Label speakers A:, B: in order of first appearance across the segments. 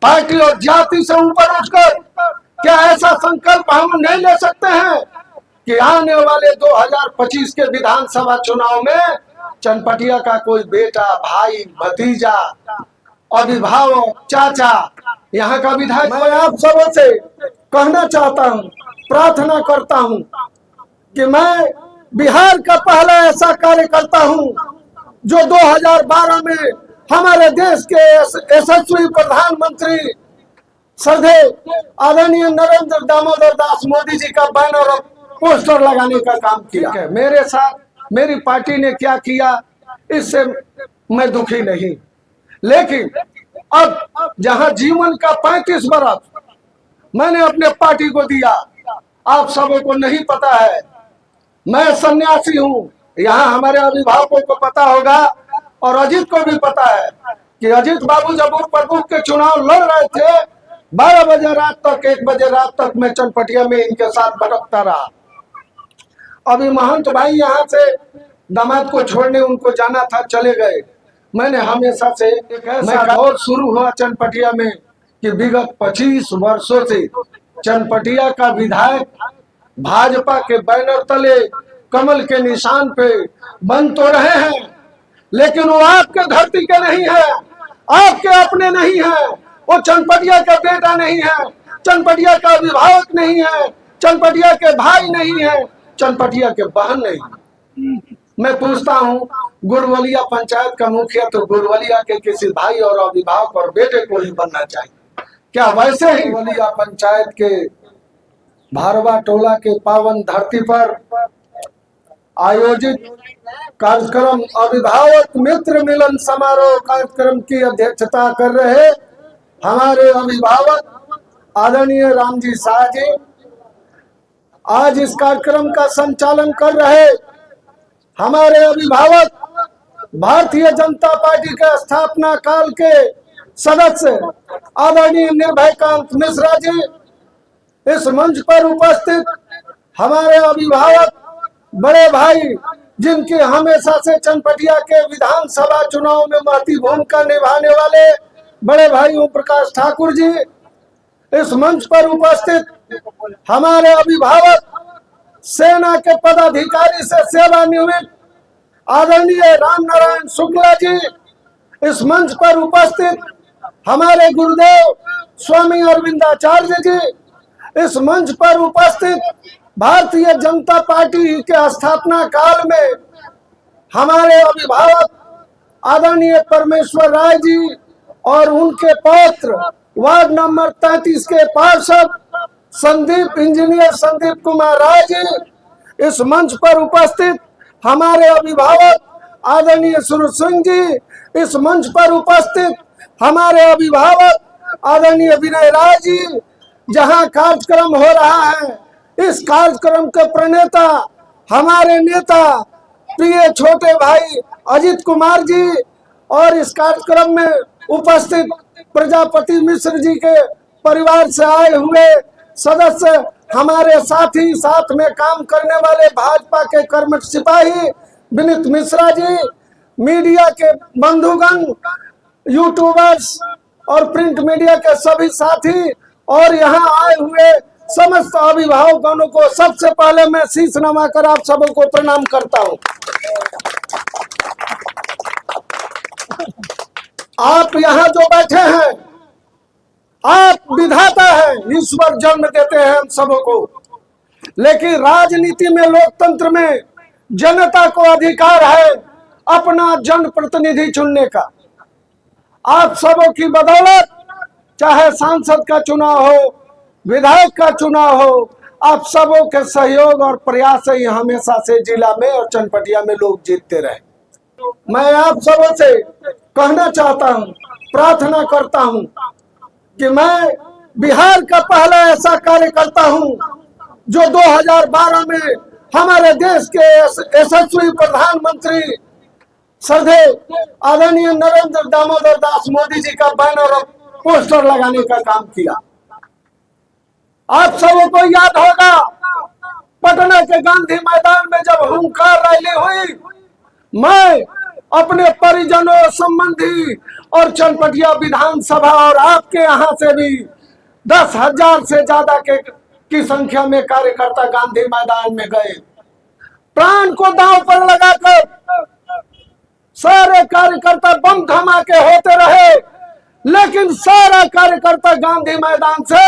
A: Party और जाति से ऊपर उठकर क्या ऐसा संकल्प हम नहीं ले सकते हैं कि आने वाले 2025 के विधानसभा चुनाव में चनपटिया का कोई बेटा, भाई, भतीजा, अभिभावक, चाचा, यहाँ का विधायक, मैं आप सबों से कहना चाहता हूँ, प्रार्थना करता हूँ कि मैं बिहार का पहला ऐसा कार्यकर्ता हूँ जो 2012 में हमारे देश के यशस्वी प्रधानमंत्री श्रद्धेय आदरणीय नरेंद्र दामोदर दास मोदी जी का बैनर और पोस्टर लगाने का काम किया है। मेरे साथ मेरी पार्टी ने क्या किया इससे मैं दुखी नहीं, लेकिन अब जहां जीवन का 35 बरस मैंने अपने पार्टी को दिया, आप सबों को नहीं पता है मैं सन्यासी हूं। यहाँ हमारे अभिभावकों को पता होगा और अजीत को भी पता है कि अजीत बाबू जब उप प्रमुख के चुनाव लड़ रहे थे 12 बजे रात तक, 1 बजे रात तक मैं चनपटिया में इनके साथ भटकता रहा। अभी महंत भाई यहाँ से दामाद को छोड़ने उनको जाना था, चले गए। मैंने हमेशा से एक ऐसा दौर शुरू हुआ चनपटिया में कि विगत 25 वर्षों से चनपटिया का विधायक भाजपा के बैनर तले कमल के निशान पे बन तो रहे हैं, लेकिन वो आपके धरती के नहीं है, आपके अपने नहीं है, वो चनपटिया का बेटा नहीं है, चनपटिया का अभिभावक नहीं है, चनपटिया के भाई नहीं है, चनपटिया के बहन नहीं। मैं पूछता हूँ, गुड़वलिया पंचायत का मुखिया तो गुड़वलिया के किसी भाई और अभिभावक और बेटे को ही बनना चाहिए। क्या वैसे ही गुड़वलिया पंचायत के भारवा टोला के पावन धरती पर आयोजित कार्यक्रम अभिभावक मित्र मिलन समारोह कार्यक्रम की अध्यक्षता कर रहे हमारे अभिभावक आदरणीय रामजी शाह जी आज इस कार्यक्रम का संचालन कर रहे हमारे अभिभावक भारतीय जनता पार्टी के स्थापना काल के सदस्य आदरणीय निर्भयकांत मिश्रा जी, इस मंच पर उपस्थित हमारे अभिभावक बड़े भाई जिनकी हमेशा से चनपटिया के विधानसभा चुनाव में महती भूमिका निभाने वाले बड़े भाई ओम प्रकाश ठाकुर जी, इस मंच पर उपस्थित हमारे अभिभावक सेना के पदाधिकारी से सेवानिवृत्त आदरणीय राम नारायण शुक्ला जी, इस मंच पर उपस्थित हमारे गुरुदेव स्वामी अरविंदाचार्य जी, इस मंच पर उपस्थित भारतीय जनता पार्टी के स्थापना काल में हमारे अभिभावक आदरणीय परमेश्वर राय जी और उनके पौत्र वार्ड नंबर 33 के पार्षद संदीप इंजीनियर संदीप कुमार राय जी, इस मंच पर उपस्थित हमारे अभिभावक आदरणीय सुरेश सिंह जी, इस मंच पर उपस्थित हमारे अभिभावक आदरणीय विनय राय जी। जहां कार्यक्रम हो रहा है, इस कार्यक्रम के प्रणेता हमारे नेता प्रिय छोटे भाई अजीत कुमार जी और इस कार्यक्रम में उपस्थित प्रजापति मिश्र जी के परिवार से आए हुए सदस्य हमारे साथी, साथ में काम करने वाले भाजपा के कर्मठ सिपाही विनीत मिश्रा जी, मीडिया के बंधुगण, यूट्यूबर्स और प्रिंट मीडिया के सभी साथी और यहाँ आए हुए समस्त अभिभावकों को सबसे पहले मैं शीश नमाकर आप सबों को प्रणाम करता हूँ। आप यहाँ जो बैठे हैं, आप विधाता हैं, ईश्वर जन्म देते हैं हम सबों को, लेकिन राजनीति में, लोकतंत्र में जनता को अधिकार है अपना जनप्रतिनिधि चुनने का। आप सबों की बदौलत चाहे सांसद का चुनाव हो, विधायक का चुनाव हो, आप सबों के सहयोग और प्रयास से ही हमेशा से जिला में और चनपटिया में लोग जीतते रहे। मैं आप सबों से कहना चाहता हूं, प्रार्थना करता हूं कि मैं बिहार का पहला ऐसा कार्यकर्ता हूं जो 2012 में हमारे देश के यशस्वी प्रधानमंत्री श्रद्धेय आदरणीय नरेंद्र दामोदर दास मोदी जी का बैनर और पोस्टर लगाने का काम किया। आप सबों को याद होगा पटना के गांधी मैदान में जब हुंकार रैली हुई, मैं अपने परिजनों, संबंधी और चनपटिया विधानसभा और आपके यहाँ से भी 10,000 से ज्यादा की संख्या में कार्यकर्ता गांधी मैदान में गए। प्राण को दांव पर लगाकर सारे कार्यकर्ता बम धमाके होते रहे, लेकिन सारा कार्यकर्ता गांधी मैदान से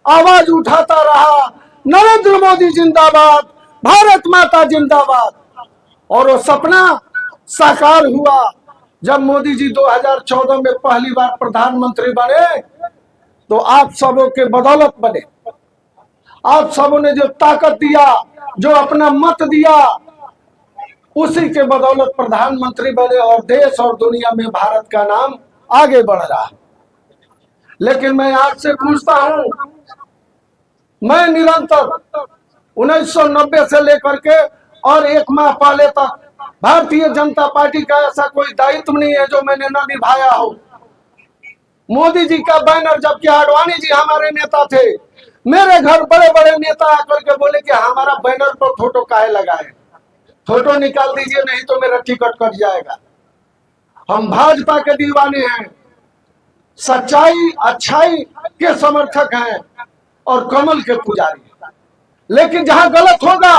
A: आवाज उठाता रहा, नरेंद्र मोदी जिंदाबाद, भारत माता जिंदाबाद। और वो सपना साकार हुआ जब मोदी जी 2014 में पहली बार प्रधानमंत्री बने, तो आप सबों के बदौलत बने। आप सबों ने जो ताकत दिया, जो अपना मत दिया, उसी के बदौलत प्रधानमंत्री बने और देश और दुनिया में भारत का नाम आगे बढ़ रहा। लेकिन मैं आपसे पूछता हूं, मैं निरंतर 1990 से लेकर के और 1 माह पहले तक भारतीय जनता पार्टी का ऐसा कोई दायित्व नहीं है जो मैंने न निभाया हो। मोदी जी का बैनर, जबकि आडवाणी जी हमारे नेता थे, मेरे घर बड़े बड़े नेता आकर के बोले कि हमारा बैनर पर फोटो काहे लगाए, फोटो निकाल दीजिए नहीं तो मेरा टिकट कट जाएगा। हम भाजपा के दीवाने हैं, सच्चाई अच्छाई के समर्थक हैं और कमल के पुजारी। लेकिन जहां गलत होगा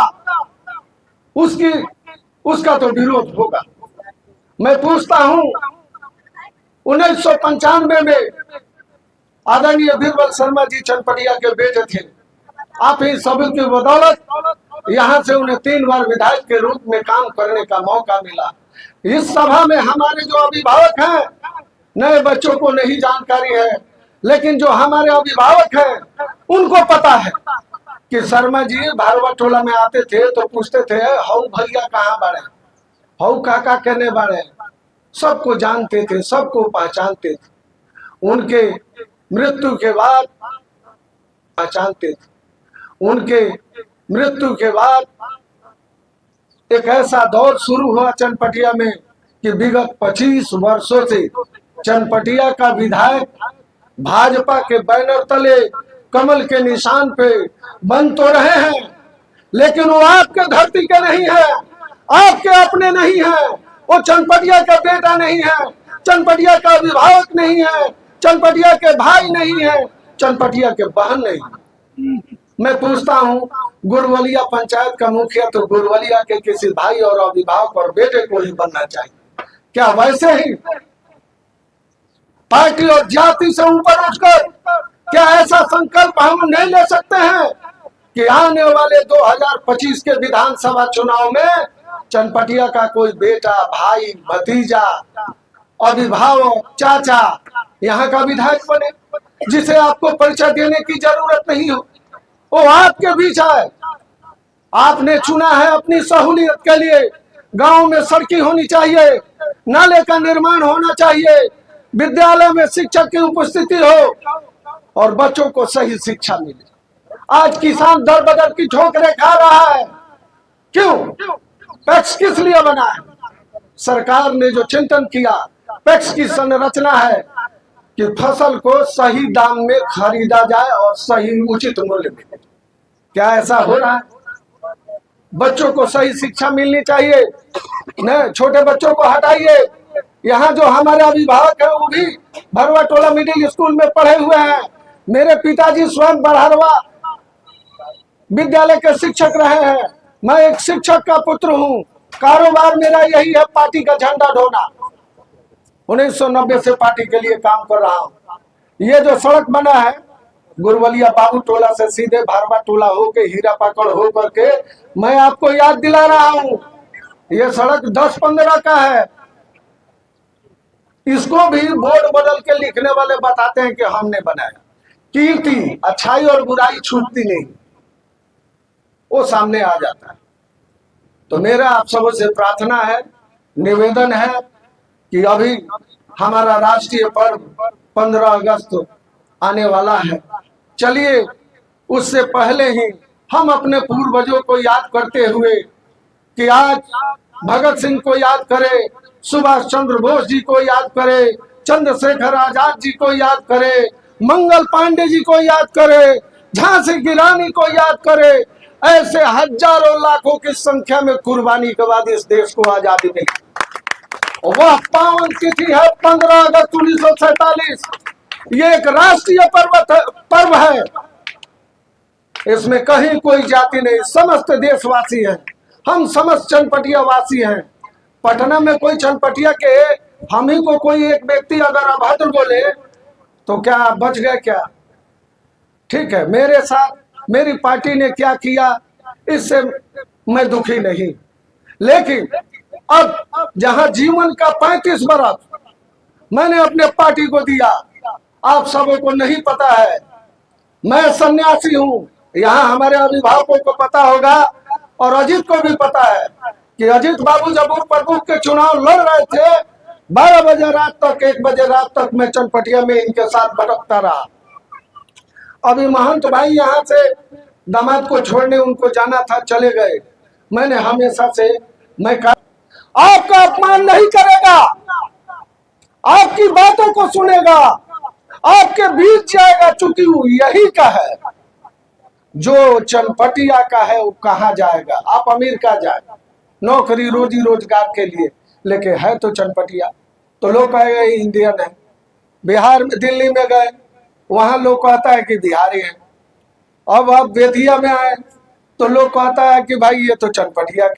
A: उसका तो विरोध होगा। मैं पूछता हूं, 1995 में आदरणीय बीरबल शर्मा जी चनपटिया के बेटे थे। आप ही सभी की बदौलत यहां से उन्हें 3 बार विधायक के रूप में काम करने का मौका मिला। इस सभा में हमारे जो अभिभावक हैं, नए बच्चों को नहीं जानकारी है, लेकिन जो हमारे अभिभावक हैं उनको पता है कि शर्मा जी भारवा टोला में आते थे तो पूछते थे, हऊ भैया कहाँ बढ़े, हऊ काका कहने बढ़े। सबको जानते थे, सबको पहचानते थे। उनके मृत्यु के बाद पहचानते थे। उनके मृत्यु के बाद एक ऐसा दौर शुरू हुआ चनपटिया में कि विगत 25 वर्षों से चनपटिया का विधायक भाजपा के बैनर तले कमल के निशान पे बन तो रहे हैं, लेकिन वो आपके धरती के नहीं है, आपके अपने नहीं है, वो चनपटिया का बेटा नहीं है, चनपटिया का अभिभावक नहीं है, चनपटिया के भाई नहीं है, चनपटिया के बहन नहीं। मैं पूछता हूँ, गुरवलिया पंचायत का मुखिया तो गुरवलिया के किसी भाई और अभिभावक और बेटे को ही बनना चाहिए। क्या वैसे ही पार्टी और जाति से ऊपर उठकर क्या ऐसा संकल्प हम नहीं ले सकते हैं कि आने वाले 2025 के विधानसभा चुनाव में चनपटिया का कोई बेटा, भाई, भतीजा, अभिभावक, चाचा यहाँ का विधायक बने, जिसे आपको परिचय देने की जरूरत नहीं हो, वो आपके बीच है। आपने चुना है अपनी सहूलियत के लिए। गांव में सड़कें होनी चाहिए, नाले का निर्माण होना चाहिए, विद्यालय में शिक्षक की उपस्थिति हो और बच्चों को सही शिक्षा मिले। आज किसान दर बदर की ठोकरें खा रहा है। क्यों? पैक्स किस लिए बना है? सरकार ने जो चिंतन किया, पैक्स की संरचना है कि फसल को सही दाम में खरीदा जाए और सही उचित मूल्य में। क्या ऐसा हो रहा है? बच्चों को सही शिक्षा मिलनी चाहिए। न छोटे बच्चों को हटाइए। यहाँ जो हमारे अभिभावक हैं वो भी भरवा टोला मिडिल स्कूल में पढ़े हुए हैं। मेरे पिताजी स्वयं बरहरवा विद्यालय के शिक्षक रहे हैं। मैं एक शिक्षक का पुत्र हूँ। कारोबार मेरा यही है, पार्टी का झंडा ढोना। 1990 से पार्टी के लिए काम कर रहा हूँ। ये जो सड़क बना है गुरवलिया बाबू टोला से सीधे भारवा टोला होके हीरा पाकड़ हो करके, मैं आपको याद दिला रहा हूँ, ये सड़क 10-15 का है। इसको भी बोर्ड बदल के लिखने वाले बताते हैं कि हमने बनाया। कीर्ति, अच्छाई और बुराई छूटती नहीं, वो सामने आ जाता है। तो मेरा आप सबों से प्रार्थना है, निवेदन है कि अभी हमारा राष्ट्रीय पर्व 15 अगस्त आने वाला है। चलिए उससे पहले ही हम अपने पूर्वजों को याद करते हुए कि आज भगत सिंह को याद करें, सुभाष चंद्र बोस जी को याद करें, चंद्रशेखर आजाद जी को याद करें, मंगल पांडे जी को याद करें, झांसी की रानी को याद करें। ऐसे हजारों लाखों की संख्या में कुर्बानी के बाद इस देश को आजादी मिली। वह पावन तिथि है 15 अगस्त 1947। ये एक राष्ट्रीय पर्व है। इसमें कहीं कोई जाति नहीं, समस्त देशवासी हैं। हम समस्त चनपटिया वासी हैं। पटना में कोई चनपटिया के हम ही को कोई एक व्यक्ति अगर अभद्र बोले तो क्या बच गए क्या? ठीक है, मेरे साथ मेरी पार्टी ने क्या किया इससे मैं दुखी नहीं, लेकिन अब जहां जीवन का 35 बरस मैंने अपने पार्टी को दिया, आप सबों को नहीं पता है मैं सन्यासी हूं। यहाँ हमारे अभिभावकों को पता होगा और अजीत को भी पता है कि अजीत बाबू जब उप प्रमुख के चुनाव लड़ रहे थे 12 बजे रात तक 1 बजे रात तक मैं चनपटिया में इनके साथ भटकता रहा। अभी महंत भाई यहाँ से दामाद को छोड़ने उनको जाना था, चले गए। मैंने हमेशा से मैं कहा आपका अपमान नहीं करेगा, आपकी बातों को सुनेगा, आपके बीच जाएगा, चूंकि वो यही का है। जो चनपटिया का है वो कहाँ जाएगा? आप अमेरिका जाए नौकरी रोजी रोजगार के लिए, लेकिन है तो चनपटिया। तो लोग कहेगा इंडियन है। बिहार में दिल्ली में गए, वहां लोग कहता है कि बिहारी है। अब आप बेतिया में आए तो लोग कहता है कि भाई ये तो चनपटिया